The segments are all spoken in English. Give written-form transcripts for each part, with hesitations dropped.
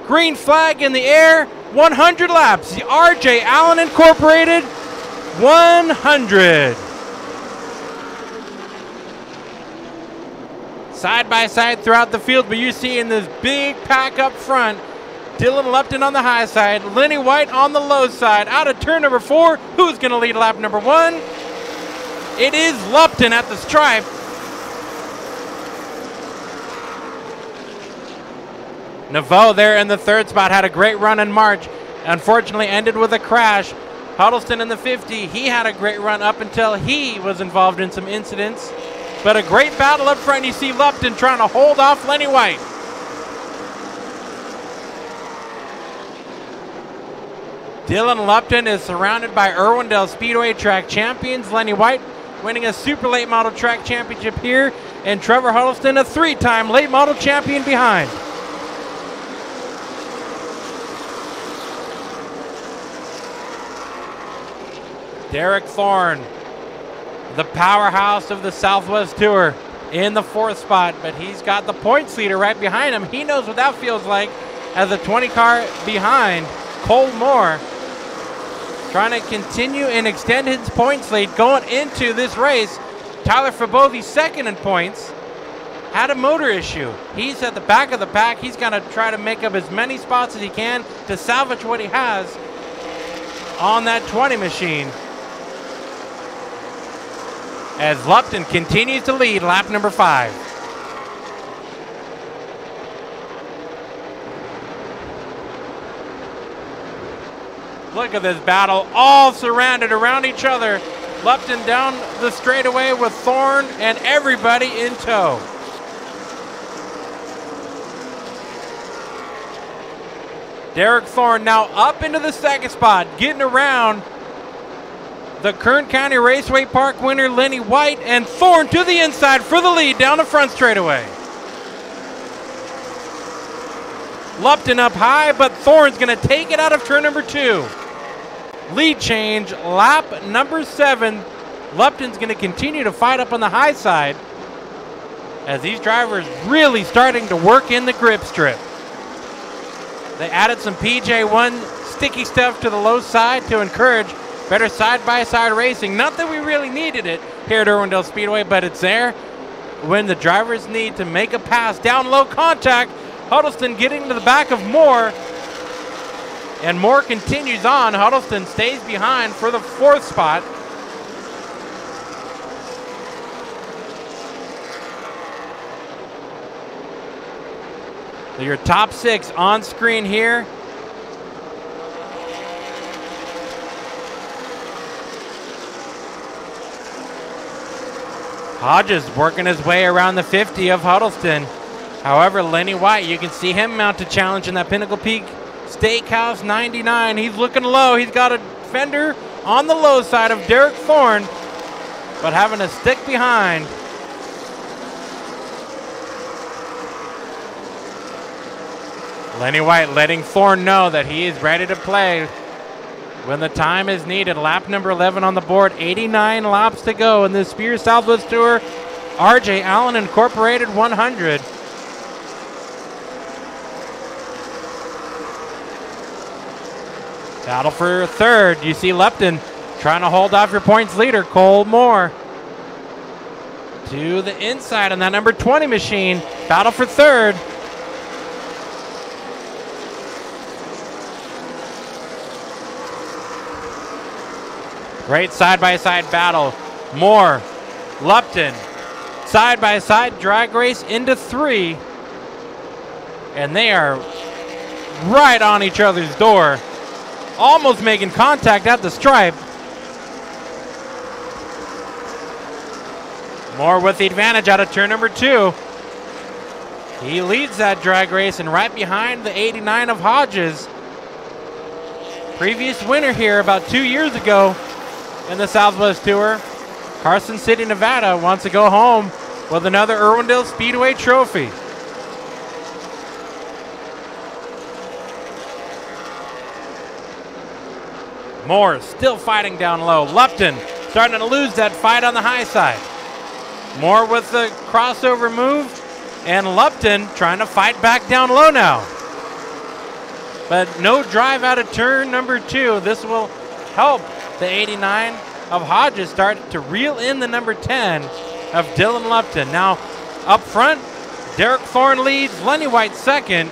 Green flag in the air. 100 laps. The RJ Allen Incorporated 100. Side by side throughout the field, but you see in this big pack up front, Dylan Lupton on the high side, Lenny White on the low side. Out of turn number 4, who's going to lead lap number 1? It is Lupton at the stripe. Naveau there in the third spot had a great run in March. Unfortunately ended with a crash. Huddleston in the 50, he had a great run up until he was involved in some incidents. But a great battle up front. You see Lupton trying to hold off Lenny White. Dylan Lupton is surrounded by Irwindale Speedway track champions. Lenny White winning a super late model track championship here. And Trevor Huddleston, a 3-time late model champion behind. Derrick Thorn, the powerhouse of the Southwest Tour, in the 4th spot, but he's got the points leader right behind him. He knows what that feels like as a 20 car behind. Cole Moore trying to continue and extend his points lead going into this race. Tyler Fabothe, second in points, had a motor issue. He's at the back of the pack. He's going to try to make up as many spots as he can to salvage what he has on that 20 machine. As Lupton continues to lead lap number 5. Look at this battle, all surrounded around each other. Lupton down the straightaway with Thorne and everybody in tow. Derrick Thorn now up into the 2nd spot, getting around the Kern County Raceway Park winner Lenny White, and Thorne to the inside for the lead down the front straightaway. Lupton up high, but Thorne's going to take it out of turn number 2. Lead change, lap number 7. Lupton's going to continue to fight up on the high side as these drivers really starting to work in the grip strip. They added some PJ1 sticky stuff to the low side to encourage better side-by-side racing. Not that we really needed it here at Irwindale Speedway, but it's there when the drivers need to make a pass. Down low contact, Huddleston getting to the back of Moore, and Moore continues on. Huddleston stays behind for the 4th spot. So your top 6 on screen here. Hodges working his way around the 50 of Huddleston. However, Lenny White, you can see him mount a challenge in that Pinnacle Peak Steakhouse 99. He's looking low. He's got a fender on the low side of Derrick Thorn, but having to stick behind. Lenny White letting Thorn know that he is ready to play when the time is needed. Lap number 11 on the board, 89 laps to go in the Spears Southwest Tour RJ Allen Incorporated 100. Battle for 3rd. You see Lupton trying to hold off your points leader, Cole Moore. To the inside on that number 20 machine. Battle for 3rd. Great side-by-side battle. Moore, Lupton, side-by-side drag race into 3. And they are right on each other's door. Almost making contact at the stripe. Moore with the advantage out of turn number 2. He leads that drag race, and right behind the 89 of Hodges. Previous winner here about 2 years ago in the Southwest Tour. Carson City, Nevada wants to go home with another Irwindale Speedway trophy. Moore still fighting down low. Lupton starting to lose that fight on the high side. Moore with the crossover move, and Lupton trying to fight back down low now. but no drive out of turn number 2. This will help the 89 of Hodges start to reel in the number 10 of Dylan Lupton. Now, up front, Derrick Thorn leads, Lenny White second.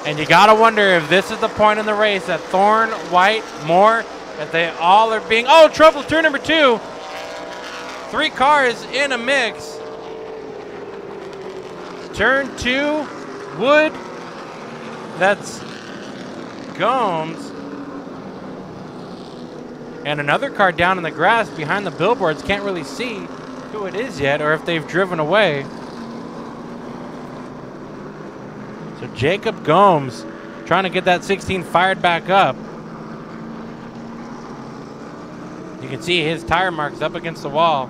And you got to wonder if this is the point in the race that Thorn, White, Moore, that they all are being... Oh, trouble, turn number 2. 3 cars in a mix. Turn 2, Wood. That's Gomes. And another car down in the grass behind the billboards. Can't really see who it is yet or if they've driven away. So Jacob Gomes trying to get that 16 fired back up. You can see his tire marks up against the wall.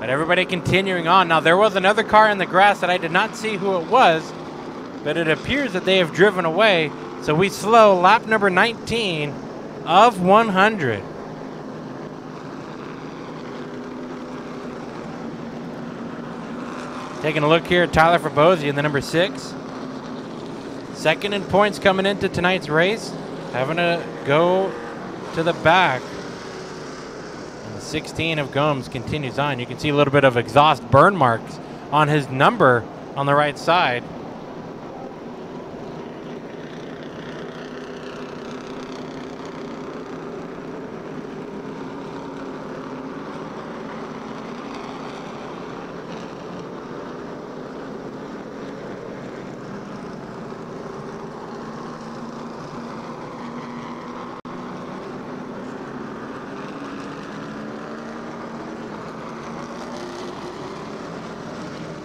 But everybody continuing on. Now there was another car in the grass that I did not see who it was, but it appears that they have driven away. So we slow lap number 19 of 100. Taking a look here at Tyler Fabozzi in the number 6. Second in points coming into tonight's race. Having to go to the back. And the 16 of Gomes continues on. You can see a little bit of exhaust burn marks on his number on the right side.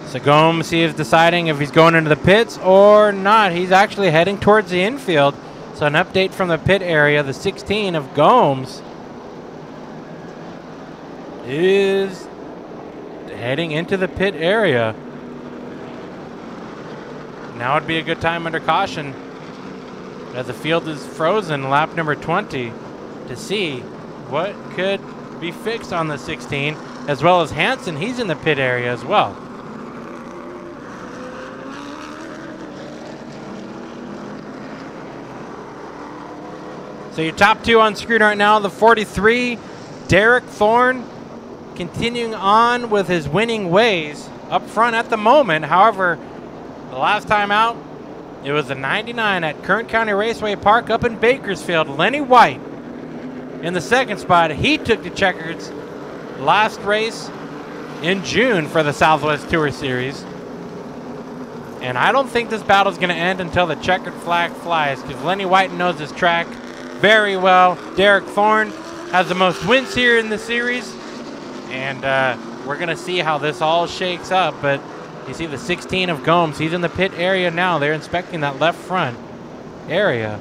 So Gomes, he is deciding if he's going into the pits or not. He's actually heading towards the infield. So an update from the pit area. The 16 of Gomes is heading into the pit area. Now would be a good time under caution as the field is frozen, lap number 20, to see what could be fixed on the 16, as well as Hansen. He's in the pit area as well. So your top 2 on screen right now, the 43, Derrick Thorn, continuing on with his winning ways up front at the moment. However, the last time out, it was the 99 at Kern County Raceway Park up in Bakersfield. Lenny White in the second spot. He took the checkers last race in June for the Southwest Tour Series. And I don't think this battle is going to end until the checkered flag flies, because Lenny White knows his track very well. Derrick Thorn has the most wins here in the series, and we're going to see how this all shakes up. But you see the 16 of Gomes, he's in the pit area now. They're inspecting that left front area,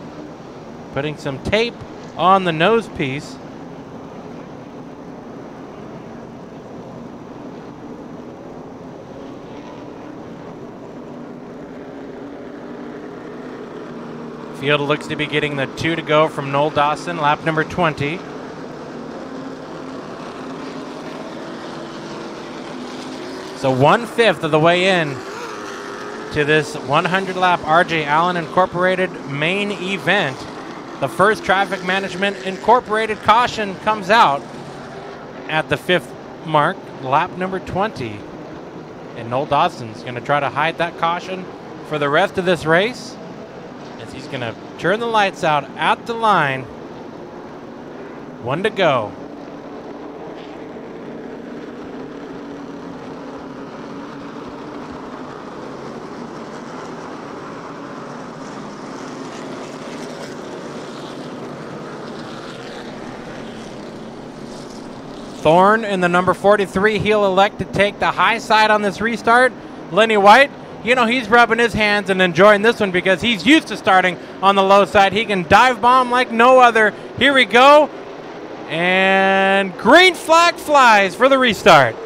putting some tape on the nose piece. Field looks to be getting the 2 to go from Noel Dawson, lap number 20. So 1/5 of the way in to this 100-lap RJ Allen Incorporated main event. The first Traffic Management Incorporated caution comes out at the 5th mark, lap number 20. And Noel Dawson's going to try to hide that caution for the rest of this race. He's going to turn the lights out at the line. 1 to go. Thorne in the number 43. He'll elect to take the high side on this restart. Lenny White, you know, he's rubbing his hands and enjoying this one because he's used to starting on the low side. He can dive bomb like no other. Here we go. And green flag flies for the restart.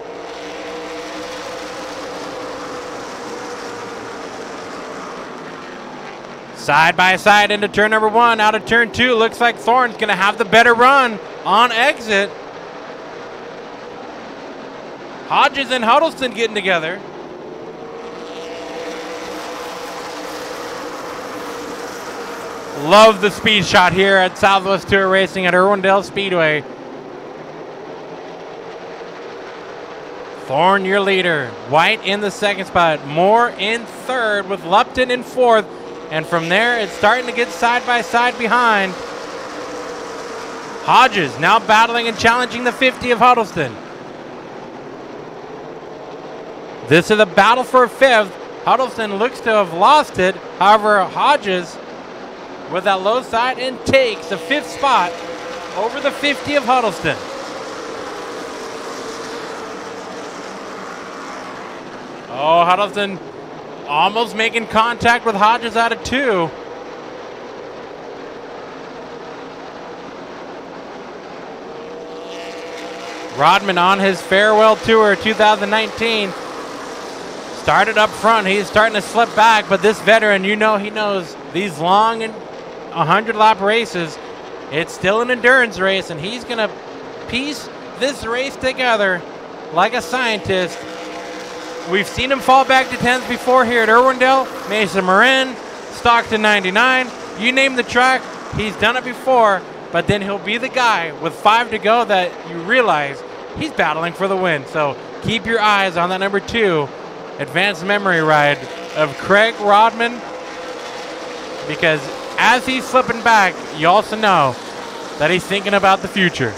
Side by side into turn number 1. Out of turn 2. Looks like Thorne's going to have the better run on exit. Hodges and Huddleston getting together. Love the speed shot here at Southwest Tour Racing at Irwindale Speedway. Thorne, your leader. White in the second spot. Moore in third with Lupton in fourth. And from there, it's starting to get side by side behind. Hodges now battling and challenging the 50 of Huddleston. This is a battle for fifth. Huddleston looks to have lost it. However, Hodges with that low side and takes the fifth spot over the 50 of Huddleston. Oh, Huddleston almost making contact with Hodges out of two. Rodman on his farewell tour 2019. Started up front. He's starting to slip back, but this veteran, you know, he knows these long and 100-lap races, it's still an endurance race, and he's going to piece this race together like a scientist. We've seen him fall back to 10s before here at Irwindale, Mesa Marin, Stockton 99. You name the track, he's done it before, but then he'll be the guy with 5 to go that you realize he's battling for the win. So keep your eyes on that number 2 advanced memory ride of Craig Rodman, because as he's slipping back, you also know that he's thinking about the future.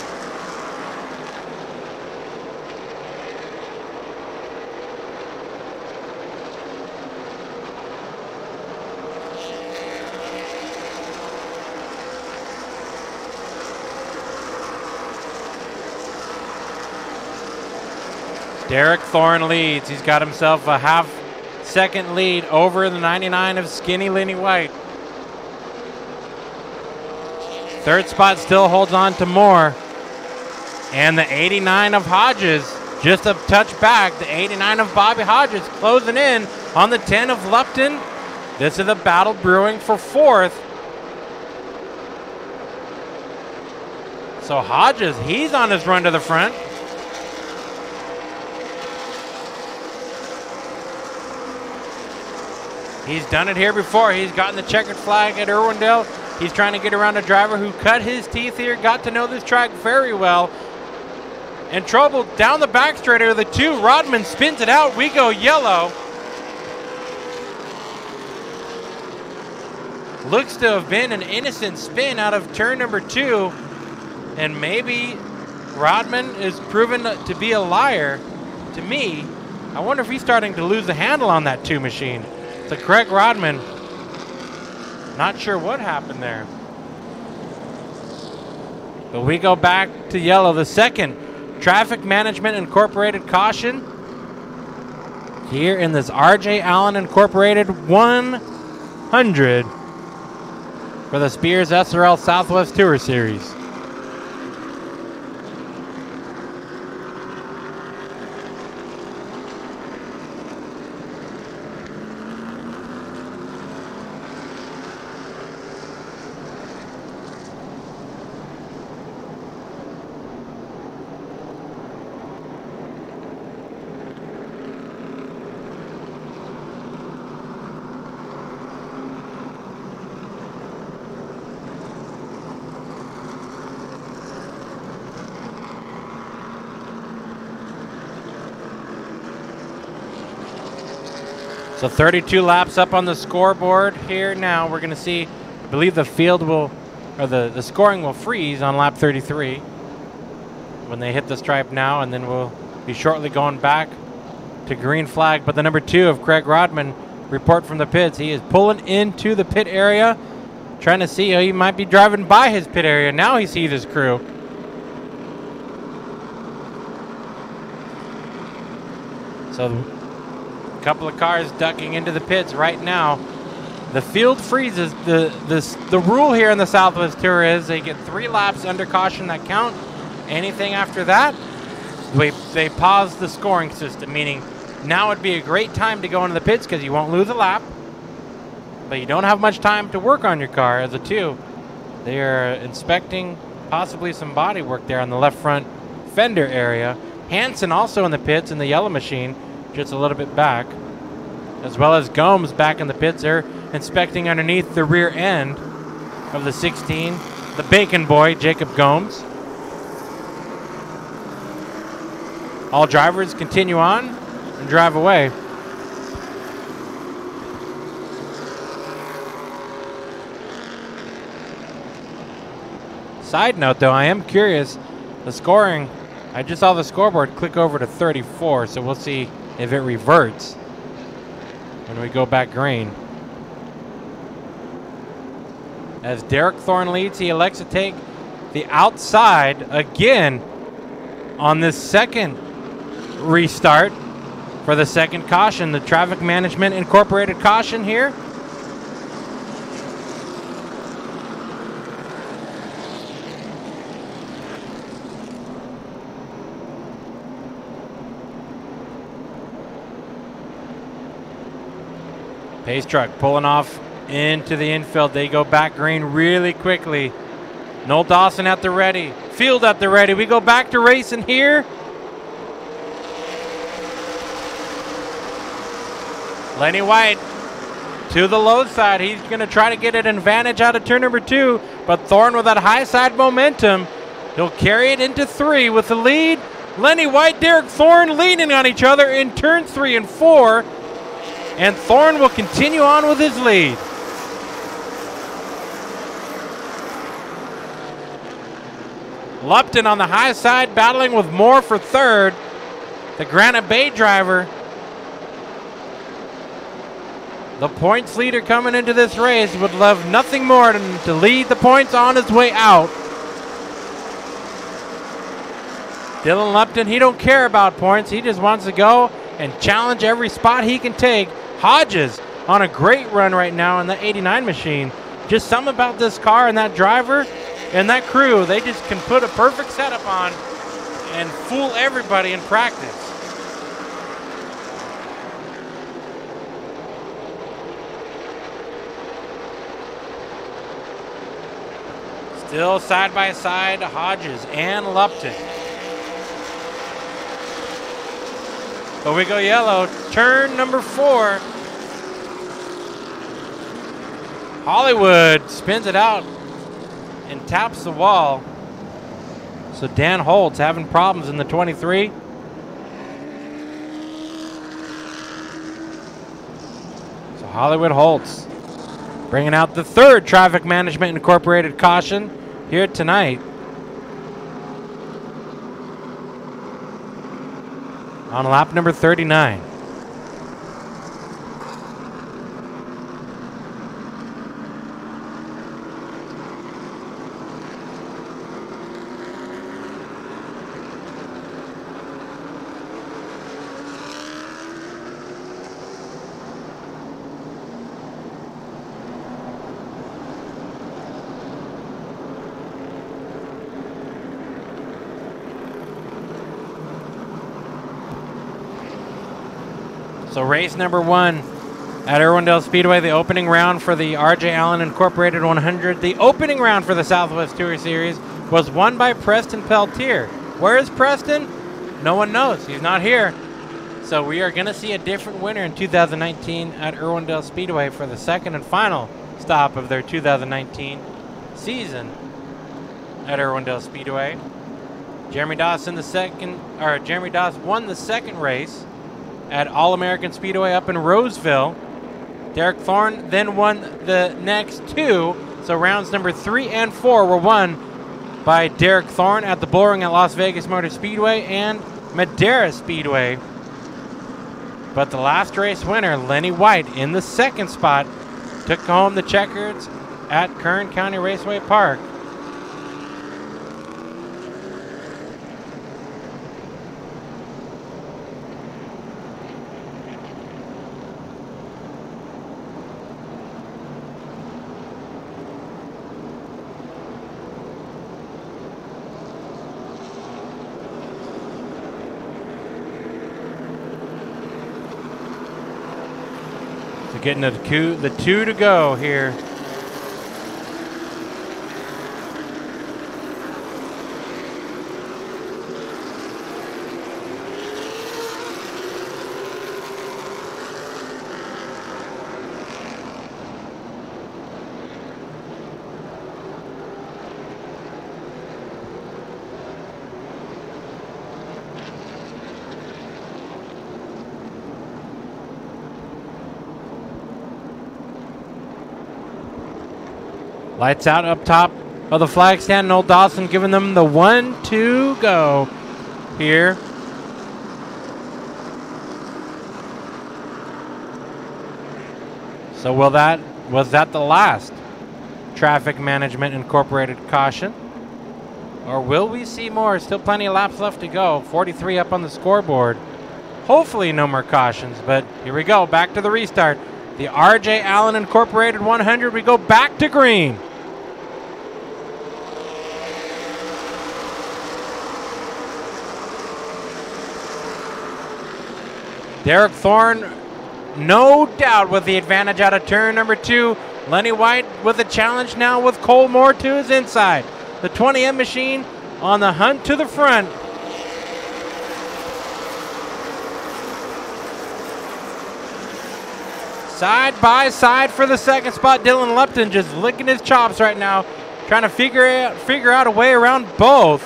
Derrick Thorn leads. He's got himself a half-second lead over the 99 of Skinny Lenny White. Third spot still holds on to Moore. And the 89 of Hodges just a touch back. The 89 of Bobby Hodges closing in on the 10 of Lupton. This is a battle brewing for fourth. So Hodges, he's on his run to the front. He's done it here before. He's gotten the checkered flag at Irwindale. He's trying to get around a driver who cut his teeth here, got to know this track very well. In trouble down the back straight of the 2. Rodman spins it out. We go yellow. Looks to have been an innocent spin out of turn number 2. And maybe Rodman is proven to be a liar to me. I wonder if he's starting to lose the handle on that 2 machine. So Craig Rodman, not sure what happened there. But we go back to yellow. The second Traffic Management Incorporated caution here in this RJ Allen Incorporated 100 for the Spears SRL Southwest Tour Series. So 32 laps up on the scoreboard here now. We're going to see, I believe the field will, or the scoring will freeze on lap 33 when they hit the stripe now, and then we'll be shortly going back to green flag. But the number 2 of Craig Rodman report from the pits. He is pulling into the pit area, trying to see, he might be driving by his pit area. Now he sees his crew. So couple of cars ducking into the pits right now. The field freezes. The rule here in the Southwest Tour is they get 3 laps under caution that count. Anything after that, they pause the scoring system, meaning now would be a great time to go into the pits because you won't lose a lap, but you don't have much time to work on your car as a 2. They are inspecting possibly some body work there on the left front fender area. Hansen also in the pits in the yellow machine, just a little bit back. As well as Gomes back in the pits there, inspecting underneath the rear end of the 16, the bacon boy, Jacob Gomes. All drivers continue on and drive away. Side note though, I am curious, the scoring, I just saw the scoreboard click over to 34, so we'll see if it reverts when we go back green. As Derrick Thorn leads, he elects to take the outside again on this second restart for the second caution. The Traffic Management Incorporated caution here. Pace truck pulling off into the infield. They go back green really quickly. Noel Dawson at the ready. Field at the ready. We go back to racing here. Lenny White to the low side. He's going to try to get an advantage out of turn number 2. But Thorne with that high side momentum, he'll carry it into 3 with the lead. Lenny White, Derrick Thorn leaning on each other in turns 3 and 4. And Thorne will continue on with his lead. Lupton on the high side battling with Moore for third. The Granite Bay driver. The points leader coming into this race would love nothing more than to lead the points on his way out. Dylan Lupton, he don't care about points. He just wants to go and challenge every spot he can take. Hodges on a great run right now in the 89 machine. Just something about this car and that driver and that crew, they just can put a perfect setup on and fool everybody in practice. Still side by side, Hodges and Lupton. But we go yellow, turn number 4. Hollywood spins it out and taps the wall. So Dan Holt's having problems in the 23. So Hollywood Holtz bringing out the third Traffic Management Incorporated caution here tonight. On lap number 39. So race number 1 at Irwindale Speedway, the opening round for the R.J. Allen Incorporated 100. The opening round for the Southwest Tour Series was won by Preston Peltier. Where is Preston? No one knows. He's not here. So we are going to see a different winner in 2019 at Irwindale Speedway for the second and final stop of their 2019 season at Irwindale Speedway. Jeremy Doss won the second race at All-American Speedway up in Roseville. Derrick Thorn then won the next 2. So rounds number 3 and 4 were won by Derrick Thorn at the Bullring at Las Vegas Motor Speedway and Madera Speedway. But the last race winner, Lenny White, in the second spot, took home the checkers at Kern County Raceway Park. Getting the 2 to go here. Lights out up top of the flag stand. Noel Dawson giving them the 1-2 go here. So was that the last Traffic Management Incorporated caution? Or will we see more? Still plenty of laps left to go. 43 up on the scoreboard. Hopefully no more cautions, but here we go. Back to the restart. The R.J. Allen Incorporated 100. We go back to green. Derrick Thorn, no doubt, with the advantage out of turn number 2. Lenny White with a challenge now with Cole Moore to his inside. The 20M machine on the hunt to the front. Side by side for the second spot. Dylan Lupton just licking his chops right now, trying to figure out a way around both.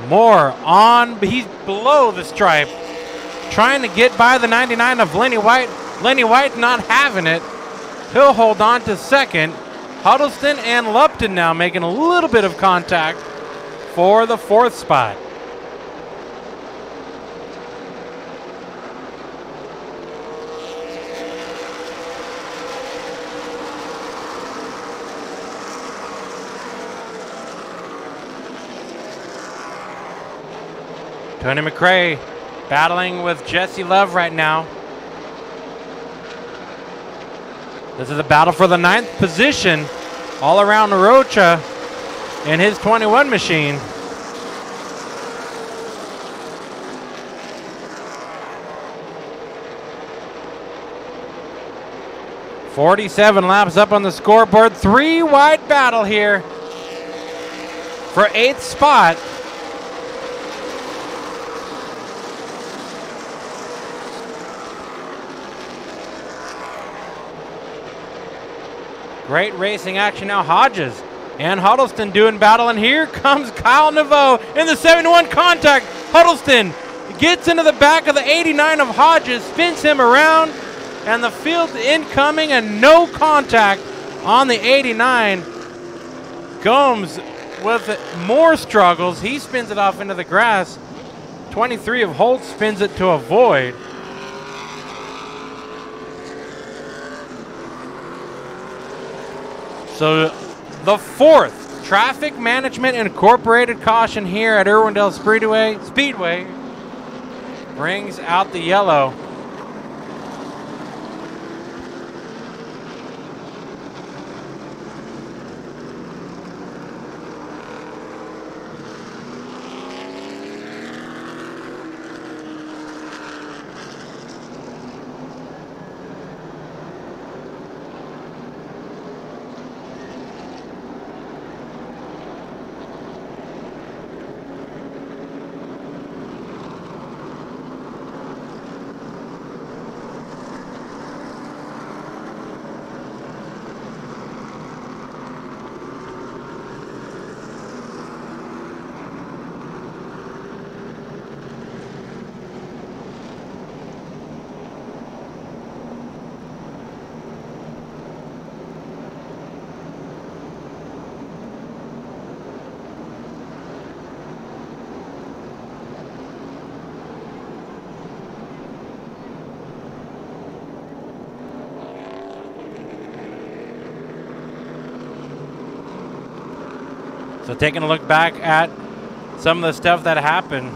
Moore on, he's below the stripe, trying to get by the 99 of Lenny White. Lenny White not having it. He'll hold on to second. Huddleston and Lupton now making a little bit of contact for the 4th spot. Tony Mccray battling with Jesse Love right now. This is a battle for the 9th position all around Rocha and his 21 machine. .47 laps up on the scoreboard. 3-wide battle here for 8th spot. Great racing action now. Hodges and Huddleston doing battle, and here comes Kyle Naveau in the 71 contact. Huddleston gets into the back of the 89 of Hodges, spins him around, and the field incoming and no contact on the 89. Gomes with more struggles. He spins it off into the grass. 23 of Holt spins it to avoid. So the 4th Traffic Management Incorporated caution here at Irwindale Speedway brings out the yellow. So taking a look back at some of the stuff that happened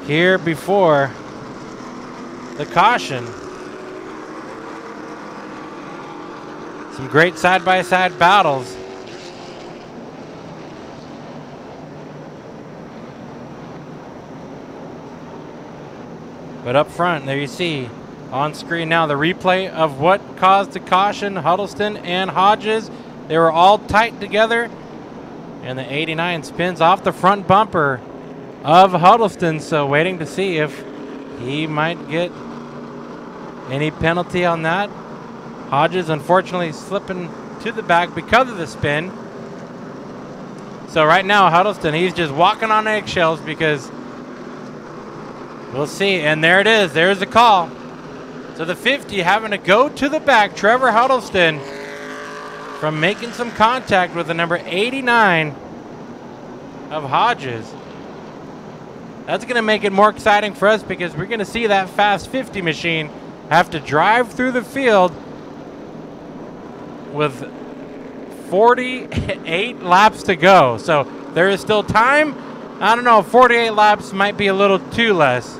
here before the caution. Some great side-by-side battles. But up front, there you see on screen now the replay of what caused the caution. Huddleston and Hodges, they were all tight together, and the 89 spins off the front bumper of Huddleston. So waiting to see if he might get any penalty on that. Hodges unfortunately slipping to the back because of the spin. So right now Huddleston, he's just walking on eggshells because we'll see. And there it is. There's the call. So the 50 having to go to the back. Trevor Huddleston from making some contact with the number 89 of Hodges. That's going to make it more exciting for us because we're going to see that fast 50 machine have to drive through the field with 48 laps to go. So there is still time. I don't know, 48 laps might be a little too less.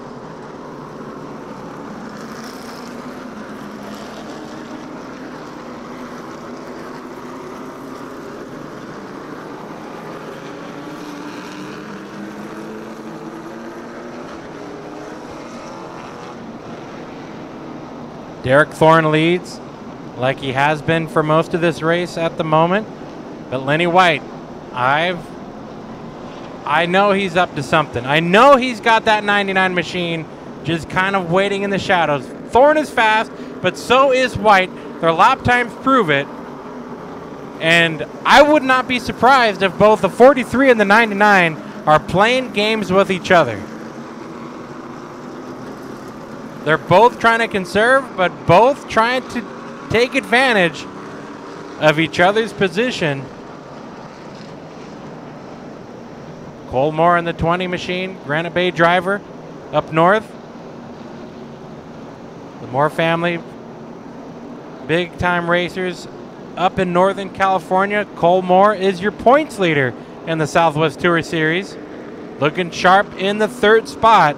Derrick Thorn leads like he has been for most of this race at the moment. But Lenny White, I know he's up to something. I know he's got that 99 machine just kind of waiting in the shadows. Thorn is fast, but so is White. Their lap times prove it. And I would not be surprised if both the 43 and the 99 are playing games with each other. They're both trying to conserve, but both trying to take advantage of each other's position. Cole Moore in the 20 machine, Granite Bay driver up north. The Moore family, big time racers up in Northern California. Cole Moore is your points leader in the Southwest Tour Series. Looking sharp in the third spot.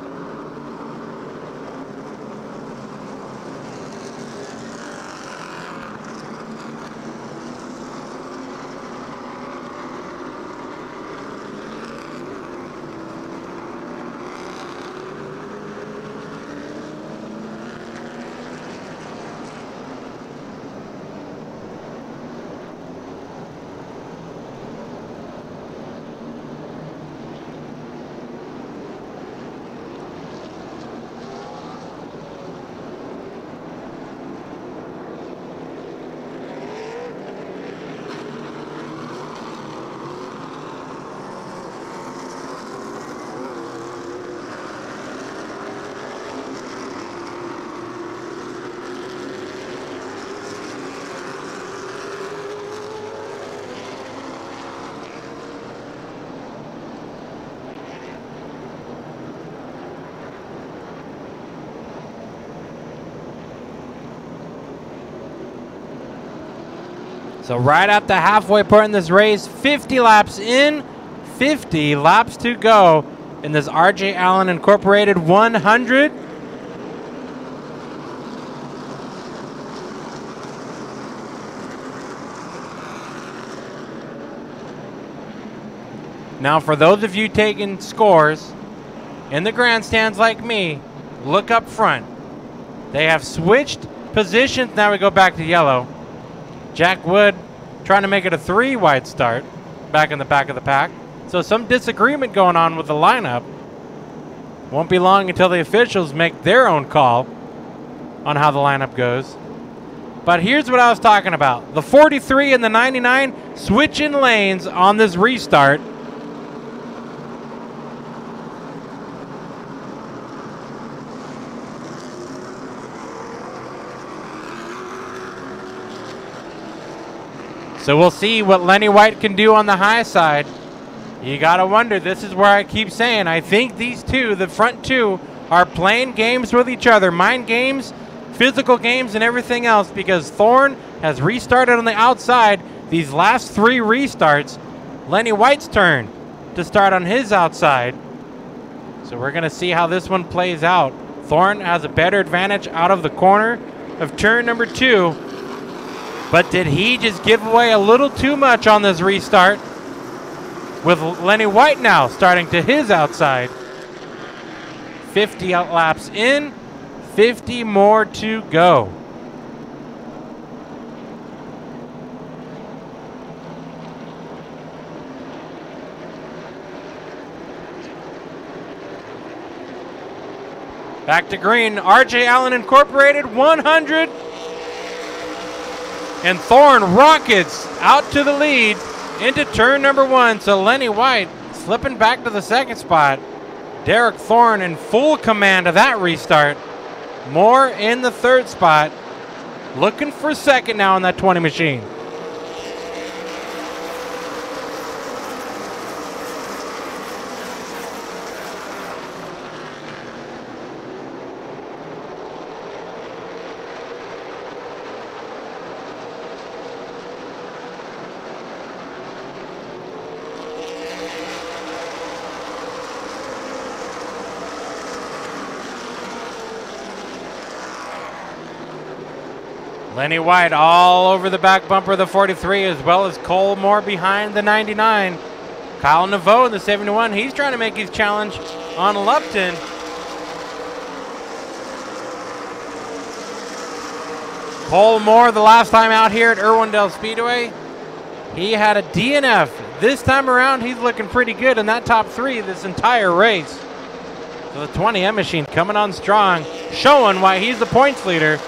So right at the halfway point in this race, 50 laps in, 50 laps to go in this RJ Allen Incorporated 100. Now for those of you taking scores in the grandstands like me, look up front. They have switched positions. Now we go back to yellow. Jack Wood trying to make it a 3-wide start back in the back of the pack. So some disagreement going on with the lineup. Won't be long until the officials make their own call on how the lineup goes. But here's what I was talking about. The 43 and the 99 switching lanes on this restart. So we'll see what Lenny White can do on the high side. You got to wonder, this is where I keep saying, I think these two, the front two, are playing games with each other. Mind games, physical games, and everything else, because Thorne has restarted on the outside. These last 3 restarts, Lenny White's turn to start on his outside. So we're going to see how this one plays out. Thorne has a better advantage out of the corner of turn number 2. But did he just give away a little too much on this restart? With Lenny White now starting to his outside. 50 laps in, 50 more to go. Back to green, RJ Allen Incorporated 100. And Thorne rockets out to the lead into turn number 1. So Lenny White slipping back to the second spot. Derrick Thorn in full command of that restart. Moore in the third spot. Looking for second now in that 20 machine. Lenny White all over the back bumper of the 43, as well as Cole Moore behind the 99. Kyle Naveau in the 71. He's trying to make his challenge on Lupton. Cole Moore, the last time out here at Irwindale Speedway, he had a DNF. This time around, he's looking pretty good in that top three this entire race. So the 20M machine coming on strong, showing why he's the points leader.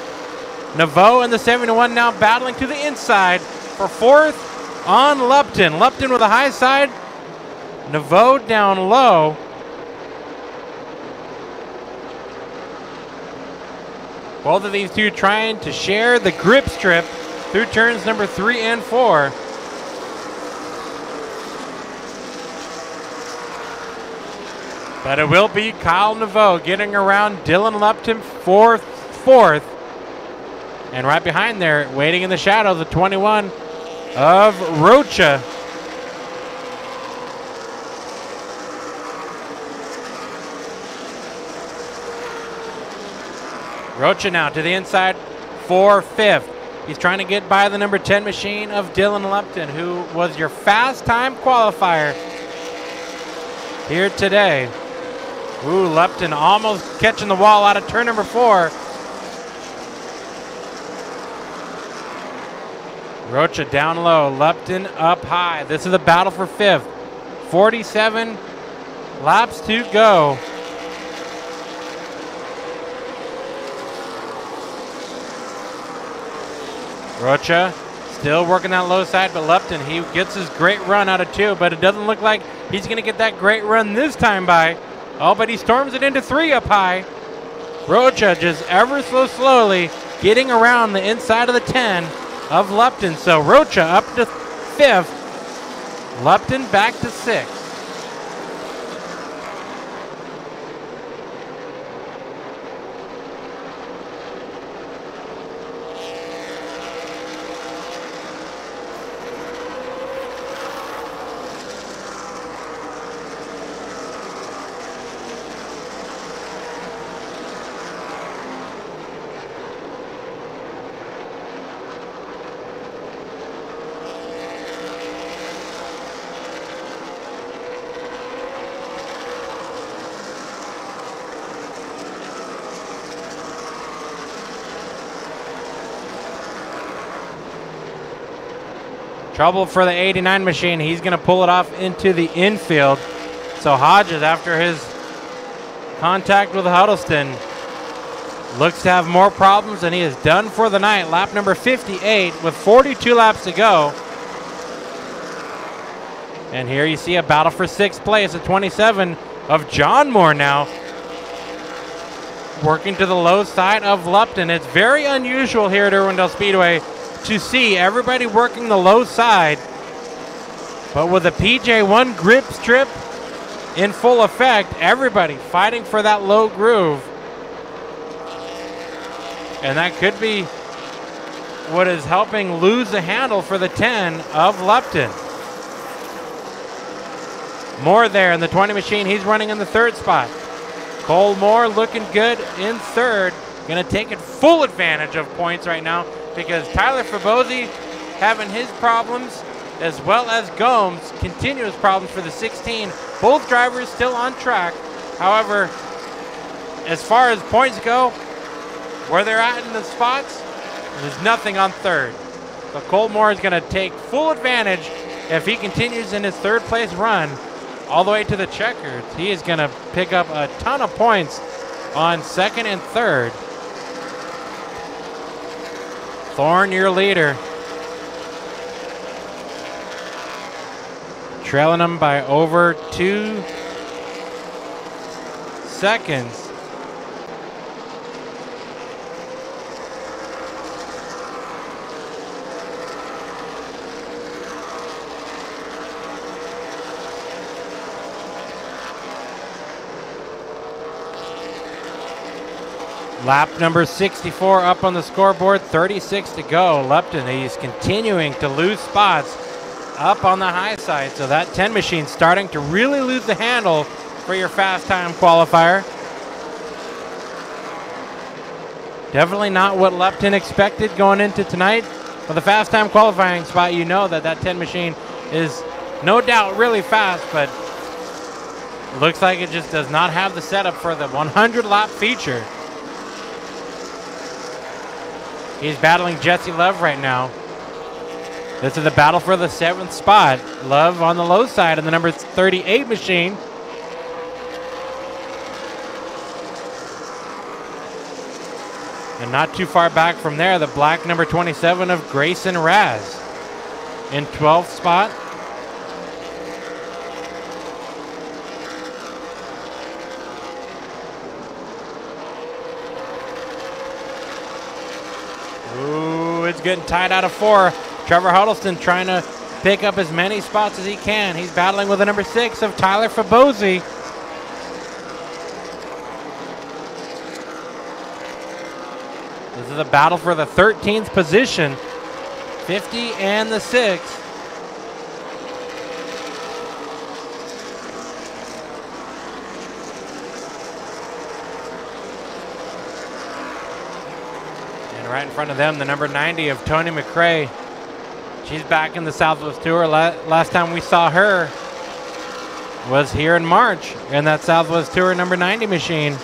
Naveau and the 71 now battling to the inside for fourth on Lupton. Lupton with a high side. Naveau down low. Both of these two trying to share the grip strip through turns number 3 and 4. But it will be Kyle Naveau getting around Dylan Lupton fourth. And right behind there, waiting in the shadows, the 21 of Rocha. Rocha now to the inside for fifth. He's trying to get by the number 10 machine of Dylan Lupton, who was your fast time qualifier here today. Ooh, Lupton almost catching the wall out of turn number 4. Rocha down low, Lupton up high. This is a battle for fifth. 47 laps to go. Rocha still working that low side, but Lupton, he gets his great run out of 2, but it doesn't look like he's going to get that great run this time by. Oh, but he storms it into 3 up high. Rocha just ever so slowly getting around the inside of the 10 of Lupton. So Rocha up to 5th. Lupton back to 6th. Trouble for the 89 machine. He's going to pull it off into the infield. So Hodges, after his contact with Huddleston, looks to have more problems, and he is done for the night. Lap number 58 with 42 laps to go. And here you see a battle for 6th place at 27 of John Moore now, working to the low side of Lupton. It's very unusual here at Irwindale Speedway to see everybody working the low side, but with a PJ1 grip strip in full effect, everybody fighting for that low groove. And that could be what is helping lose the handle for the 10 of Lupton. Moore there in the 20 machine. He's running in the 3rd spot. Cole Moore looking good in 3rd. Going to take full advantage of points right now, because Tyler Fabosi having his problems, as well as Gomes, continuous problems for the 16. Both drivers still on track. However, as far as points go, where they're at in the spots, there's nothing on 3rd. So Cole Moore is going to take full advantage if he continues in his 3rd place run all the way to the checkers. He is going to pick up a ton of points on 2nd and 3rd. Thorne, your leader. Trailing him by over 2 seconds. Lap number 64 up on the scoreboard, 36 to go. Lupton, he's continuing to lose spots up on the high side. So that 10 machine starting to really lose the handle for your fast time qualifier. Definitely not what Lupton expected going into tonight. For the fast time qualifying spot, you know that 10 machine is no doubt really fast, but looks like it just does not have the setup for the 100 lap feature. He's battling Jesse Love right now. This is the battle for the 7th spot. Love on the low side in the number 38 machine. And not too far back from there, the black number 27 of Grayson Raz in 12th spot. Ooh, it's getting tight out of 4. Trevor Huddleston trying to pick up as many spots as he can. He's battling with the number 6 of Tyler Fabosi. This is a battle for the 13th position. 50 and the 6. And right in front of them, the number 90 of Tony Mccray. She's back in the Southwest Tour. Last time we saw her was here in March in that Southwest Tour number 90 machine.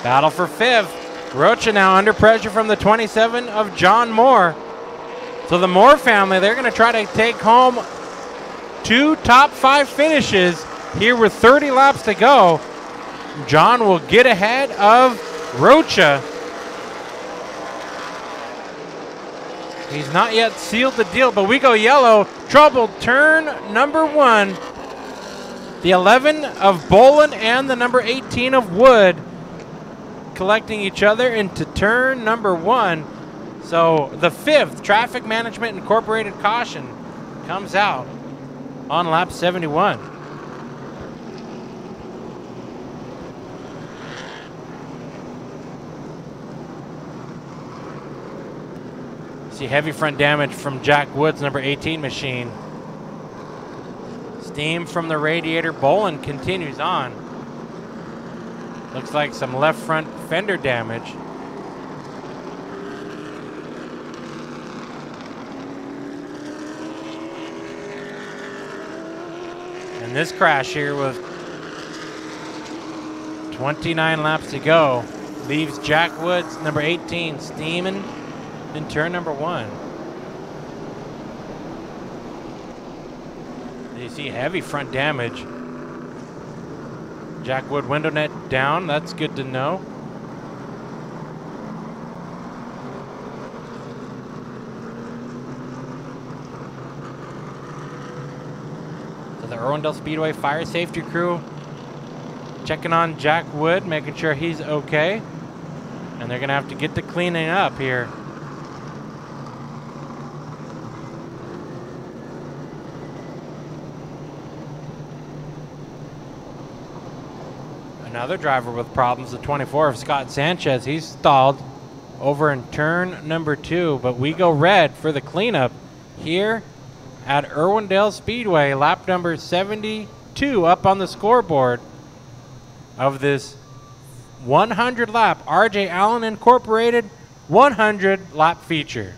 Battle for 5th. Rocha now under pressure from the 27 of John Moore. So the Moore family, they're going to try to take home 2 top 5 finishes here with 30 laps to go. John will get ahead of Rocha. He's not yet sealed the deal, but we go yellow. Trouble turn number 1. The 11 of Bolin and the number 18 of Wood collecting each other into turn number 1. So the 5th Traffic Management Incorporated caution comes out on lap 71. See heavy front damage from Jack Woods, number 18 machine. Steam from the radiator. Bolin continues on. Looks like some left front fender damage. And this crash here with 29 laps to go leaves Jack Woods, number 18, steaming in turn number 1. You see heavy front damage. Jack Wood window net down. That's good to know. So the Irwindale Speedway fire safety crew checking on Jack Wood, making sure he's okay. And they're going to have to get to cleaning up here. Another driver with problems, the 24 of Scott Sanchez. He's stalled over in turn number 2, but we go red for the cleanup here at Irwindale Speedway. Lap number 72 up on the scoreboard of this 100 lap RJ Allen Incorporated 100 lap feature.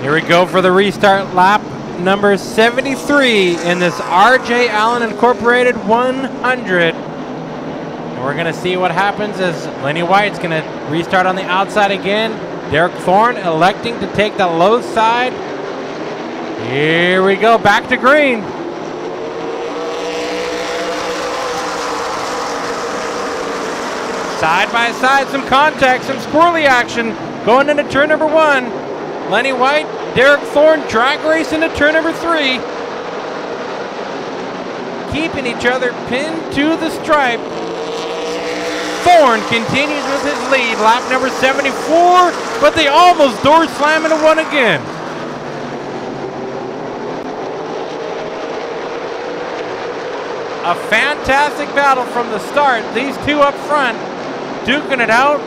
Here we go for the restart lap number 73 in this RJ Allen Incorporated 100. And we're going to see what happens as Lenny White's going to restart on the outside again. Derrick Thorn electing to take the low side. Here we go, back to green. Side by side, some contact, some squirrely action going into turn number 1. Lenny White, Derrick Thorn drag race into turn number 3. Keeping each other pinned to the stripe. Thorn continues with his lead, lap number 74, but they almost door slam into one again. A fantastic battle from the start. These two up front, duking it out.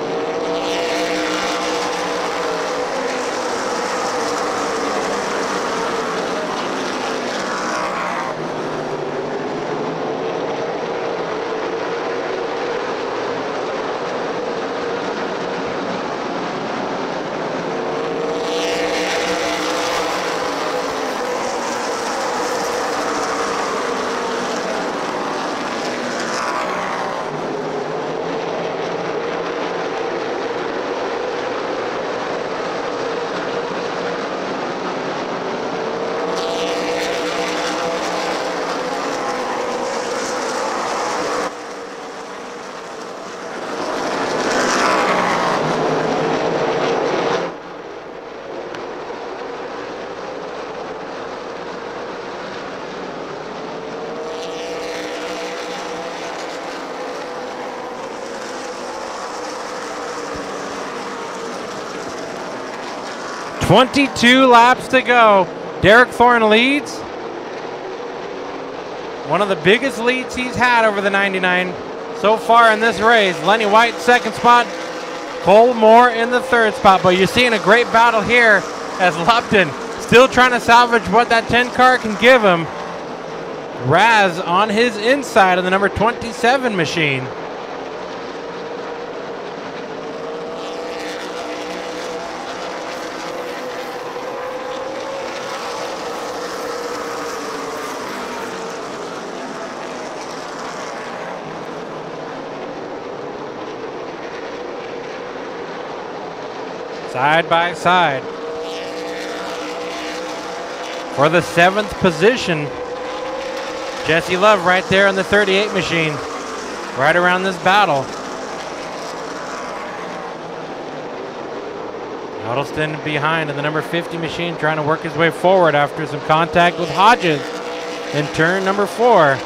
.22 laps to go. Derrick Thorn leads. One of the biggest leads he's had over the 99 so far in this race. Lenny White, second spot. Cole Moore in the third spot. But you're seeing a great battle here as Lupton still trying to salvage what that 10 car can give him. Raz on his inside of the number 27 machine. Side by side. For the 7th position, Jesse Love right there on the 38 machine, right around this battle. Huddleston behind in the number 50 machine, trying to work his way forward after some contact with Hodges in turn number 4.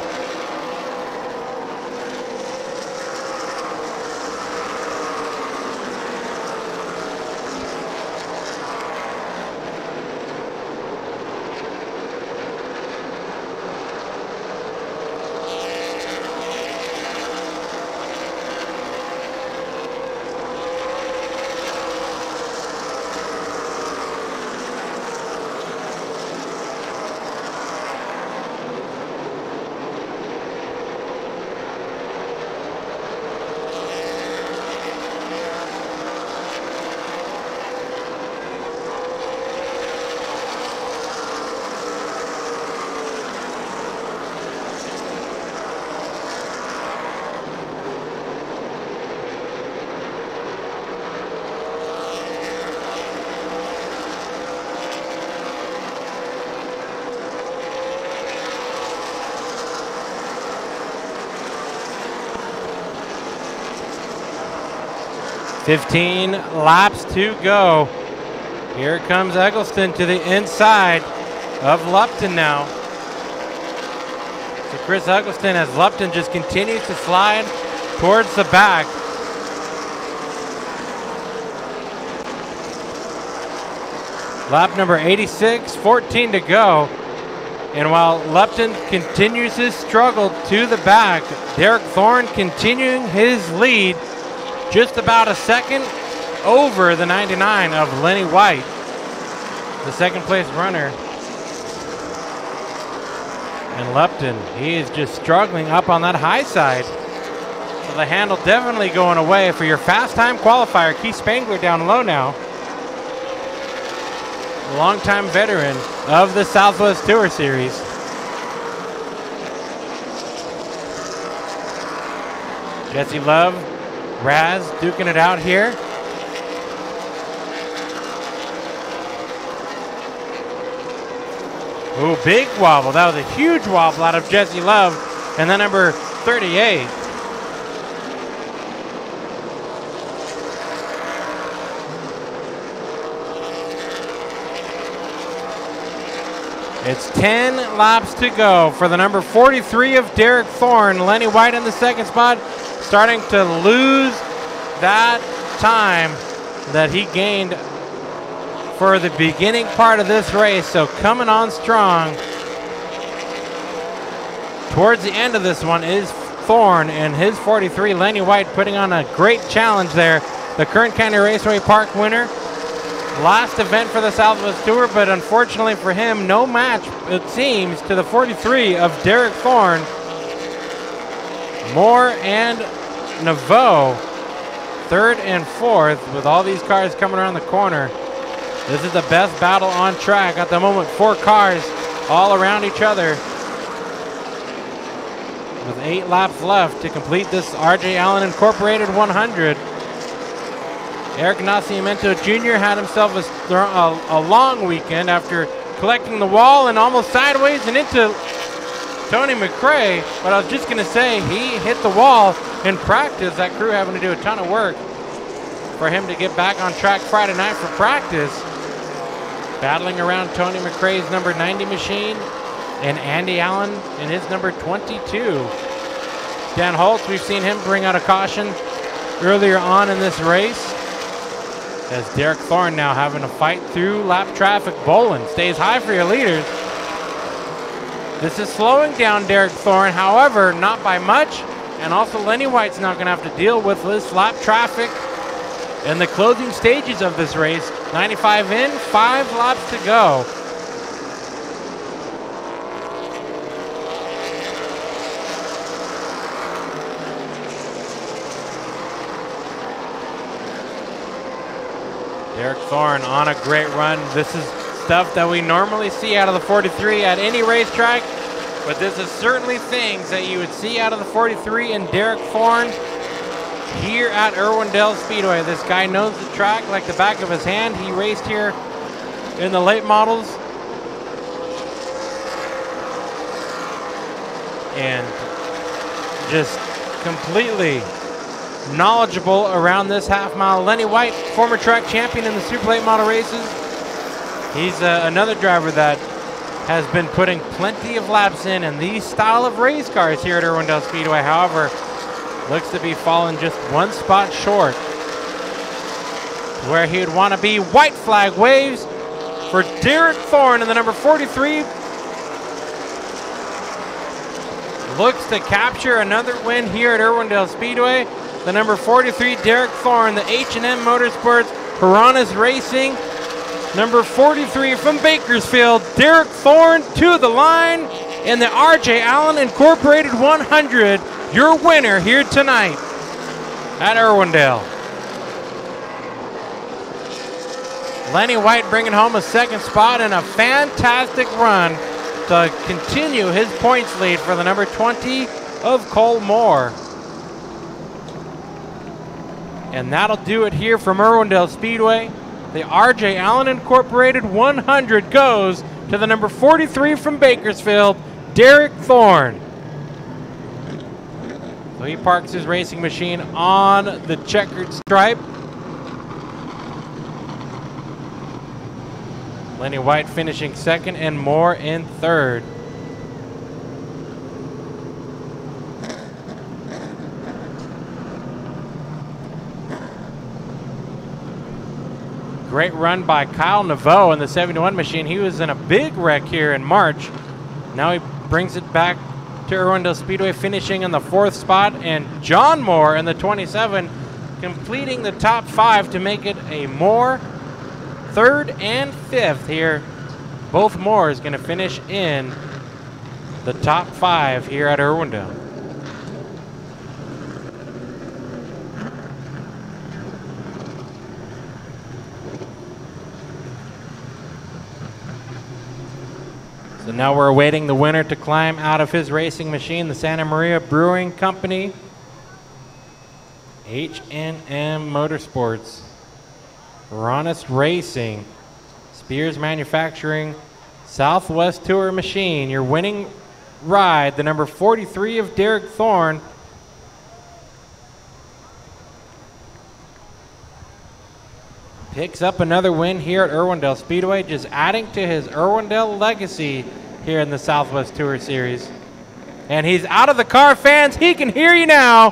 .15 laps to go. Here comes Eggleston to the inside of Lupton now. So Chris Eggleston, as Lupton just continues to slide towards the back. Lap number 86, 14 to go. And while Lupton continues his struggle to the back, Derrick Thorn continuing his lead, just about a second over the 99 of Lenny White, the second place runner. And Lupton, he is just struggling up on that high side. So the handle definitely going away for your fast time qualifier. Keith Spangler down low now. longtime veteran of the Southwest Tour Series. Jesse Love, Raz duking it out here. Ooh, big wobble. That was a huge wobble out of Jesse Love. And then number 38. It's 10 laps to go for the number 43 of Derrick Thorn. Lenny White in the second spot, starting to lose that time that he gained for the beginning part of this race. So coming on strong towards the end of this one is Thorn and his 43. Lenny White putting on a great challenge there. The Kern County Raceway Park winner. Last event for the Southwest Tour, but unfortunately for him, no match, it seems, to the 43 of Derrick Thorn. Moore and Naveau, third and fourth, with all these cars coming around the corner. This is the best battle on track at the moment. 4 cars all around each other, with 8 laps left to complete this R.J. Allen Incorporated 100. Eric Nascimento Jr. had himself a long weekend after collecting the wall and almost sideways and into Tony Mccray. But I was just going to say, he hit the wall in practice. That crew having to do a ton of work for him to get back on track Friday night for practice. Battling around Tony Mccray's number 90 machine and Andy Allen in his number 22. Dan Holtz, we've seen him bring out a caution earlier on in this race, as Derrick Thorn now having to fight through lap traffic. Bolin stays high for your leaders. This is slowing down Derrick Thorn, however, not by much. And also Lenny White's not going to have to deal with this lap traffic in the closing stages of this race. 95 in, 5 laps to go. Derrick Thorn on a great run. This is stuff that we normally see out of the 43 at any racetrack, but this is certainly things that you would see out of the 43 and Derrick Thorn here at Irwindale Speedway. This guy knows the track like the back of his hand. He raced here in the late models and just completely knowledgeable around this half mile. Lenny White, former track champion in the super late model races. He's another driver that has been putting plenty of laps in these style of race cars here at Irwindale Speedway. However, looks to be falling just 1 spot short where he would want to be. White flag waves for Derrick Thorn in the number 43. Looks to capture another win here at Irwindale Speedway. The number 43, Derrick Thorn, the H&M Motorsports, Piranhas Racing. Number 43 from Bakersfield, Derrick Thorn to the line in the R.J. Allen Incorporated 100. Your winner here tonight at Irwindale. Lenny White bringing home a second spot and a fantastic run to continue his points lead for the number 20 of Cole Moore. And that'll do it here from Irwindale Speedway. The R.J. Allen Incorporated 100 goes to the number 43 from Bakersfield, Derrick Thorn. So he parks his racing machine on the checkered stripe. Lenny White finishing second and Moore in third. Great run by Kyle Naveau in the 71 machine. He was in a big wreck here in March. Now he brings it back to Irwindale Speedway, finishing in the 4th spot. And John Moore in the 27, completing the top 5 to make it a Moore 3rd and 5th here. Both Moores going to finish in the top 5 here at Irwindale. So now we're awaiting the winner to climb out of his racing machine, the Santa Maria Brewing Company, H&M Motorsports, Ronest Racing, Spears Manufacturing, Southwest Tour Machine. Your winning ride, the number 43 of Derrick Thorn. Picks up another win here at Irwindale Speedway, just adding to his Irwindale legacy here in the Southwest Tour Series. And he's out of the car, fans. He can hear you now.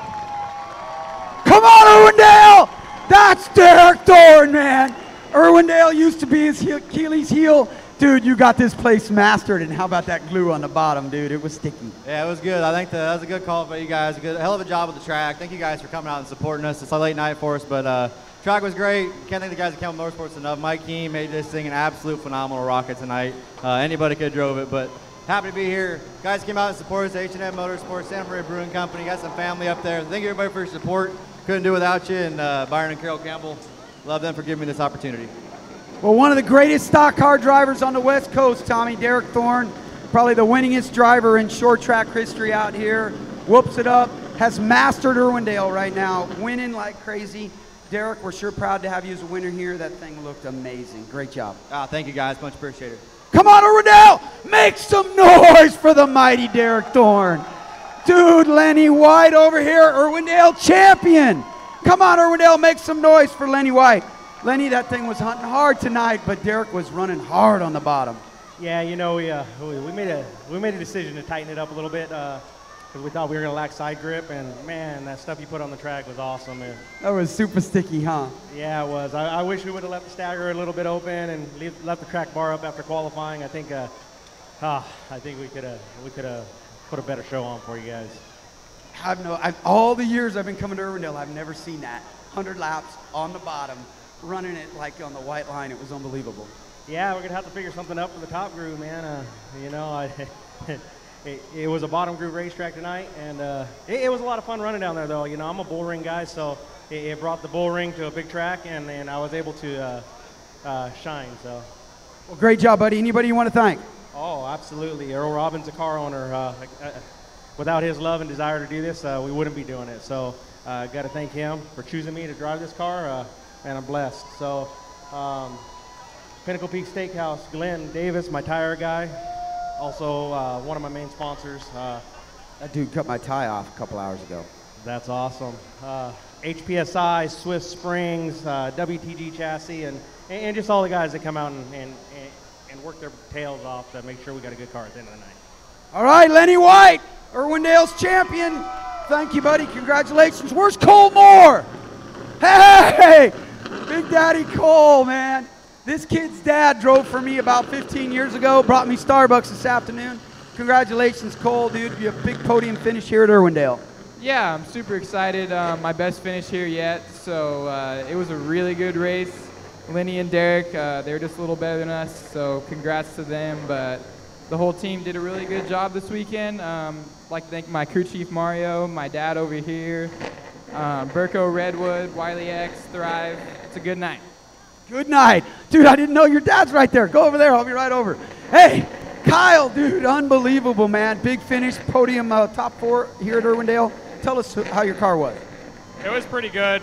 Come on, Irwindale! That's Derrick Thorn, man. Irwindale used to be his Achilles heel. Dude, you got this place mastered, and how about that glue on the bottom, dude? It was sticky. Yeah, it was good. I think that was a good call by you guys. A hell of a job with the track. Thank you guys for coming out and supporting us. It's a late night for us, but track was great. Can't thank the guys at Campbell Motorsports enough. Mike Keene made this thing an absolute phenomenal rocket tonight. Anybody could have drove it, but happy to be here. Guys came out and supported us, H&M Motorsports, Santa Maria Brewing Company. Got some family up there. Thank you everybody for your support. Couldn't do it without you, and Byron and Carol Campbell. Love them for giving me this opportunity. Well, one of the greatest stock car drivers on the West Coast, Tommy, Derrick Thorn, probably the winningest driver in short track history out here. Whoops it up, has mastered Irwindale right now, winning like crazy. Derrick, we're sure proud to have you as a winner here. That thing looked amazing. Great job. Thank you guys, much appreciated. Come on, Irwindale, make some noise for the mighty Derrick Thorn. Dude, Lenny White over here, Irwindale champion. Come on, Irwindale, make some noise for Lenny White. Lenny, that thing was hunting hard tonight, but Derrick was running hard on the bottom. Yeah, you know, we made a decision to tighten it up a little bit because we thought we were going to lack side grip, and man, that stuff you put on the track was awesome. That was super sticky, huh? Yeah, it was. I wish we would have left the stagger a little bit open and left the track bar up after qualifying. I think we could have put a better show on for you guys. All the years I've been coming to Irwindale, I've never seen that. 100 laps on the bottom, running it like on the white line. It was unbelievable. Yeah, we're going to have to figure something up for the top groove, man. You know, it was a bottom groove racetrack tonight, and it was a lot of fun running down there, though. You know, I'm a bull ring guy, so it brought the bull ring to a big track, and I was able to shine. So, well, great job, buddy. Anybody you want to thank? Oh, absolutely. Earl Robbins, a car owner. Without his love and desire to do this, we wouldn't be doing it. So, got to thank him for choosing me to drive this car, and I'm blessed. So, Pinnacle Peak Steakhouse, Glenn Davis, my tire guy, also one of my main sponsors. That dude cut my tie off a couple hours ago. That's awesome. HPSI, Swift Springs, WTG Chassis, and just all the guys that come out and work their tails off to make sure we got a good car at the end of the night. All right, Lenny White, Irwindale's champion. Thank you, buddy. Congratulations. Where's Cole Moore? Hey, Big Daddy Cole, man. This kid's dad drove for me about 15 years ago, brought me Starbucks this afternoon. Congratulations, Cole, dude. You have a big podium finish here at Irwindale. Yeah, I'm super excited. My best finish here yet, so it was a really good race. Lenny and Derrick, they're just a little better than us, so congrats to them. But the whole team did a really good job this weekend. I'd like to thank my crew chief, Mario, my dad over here, Burko Redwood, Wiley X, Thrive. It's a good night. Good night. Dude, I didn't know your dad's right there. Go over there. I'll be right over. Hey, Kyle, dude, unbelievable, man. Big finish, podium, top 4 here at Irwindale. Tell us how your car was. It was pretty good.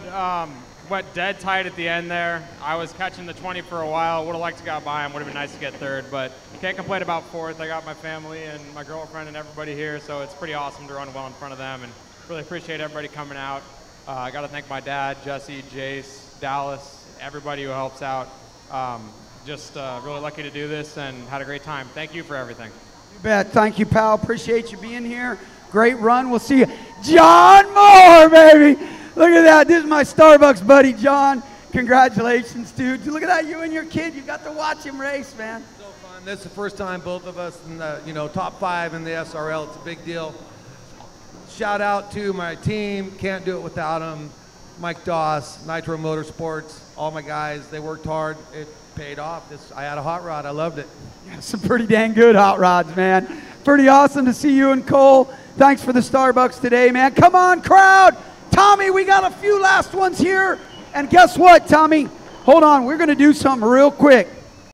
Went dead tight at the end there. I was catching the 20 for a while. Would have liked to got by him. Would have been nice to get third, but can't complain about 4th. I got my family and my girlfriend and everybody here, so it's pretty awesome to run well in front of them, and really appreciate everybody coming out. I got to thank my dad, Jesse, Jace, Dallas, everybody who helps out. Just really lucky to do this and had a great time. Thank you for everything. You bet. Thank you, pal. Appreciate you being here. Great run. We'll see you. John Moore, baby. Look at that. This is my Starbucks buddy, John. Congratulations, dude. Look at that. You and your kid. You got to watch him race, man. So fun. This is the first time both of us in the, top 5 in the SRL. It's a big deal. Shout out to my team. Can't do it without them. Mike Doss, Nitro Motorsports, all my guys. They worked hard. It paid off. I had a hot rod. I loved it. Yeah, some pretty dang good hot rods, man. Pretty awesome to see you and Cole. Thanks for the Starbucks today, man. Come on, crowd. Tommy, we got a few last ones here. And guess what, Tommy? Hold on. We're going to do something real quick.